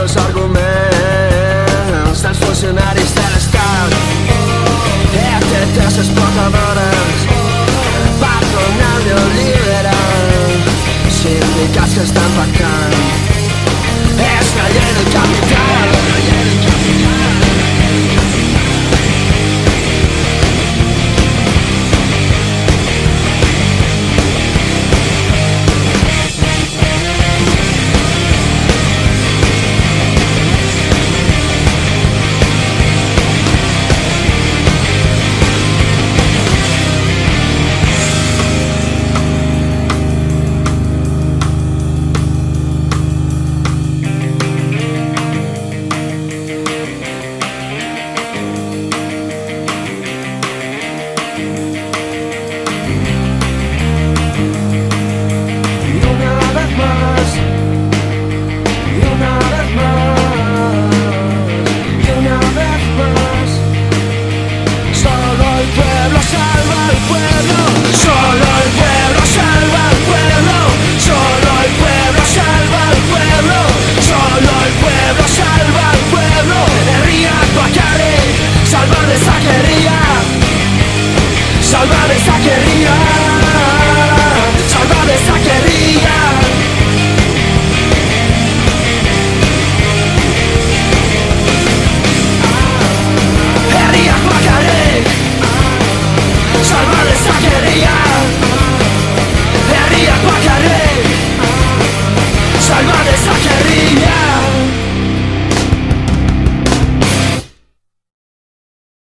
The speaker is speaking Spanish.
els arguments dels funcionaris de l'Estat. ETTs explotadores, patronal neoliberal, sindicats que estan pactant. És la llei del capital. Salvar esa guerrilla, salvar esa guerrilla. Herriak bakarrik, salvar esa guerrilla. Herriak bakarrik, salvar esa guerrilla.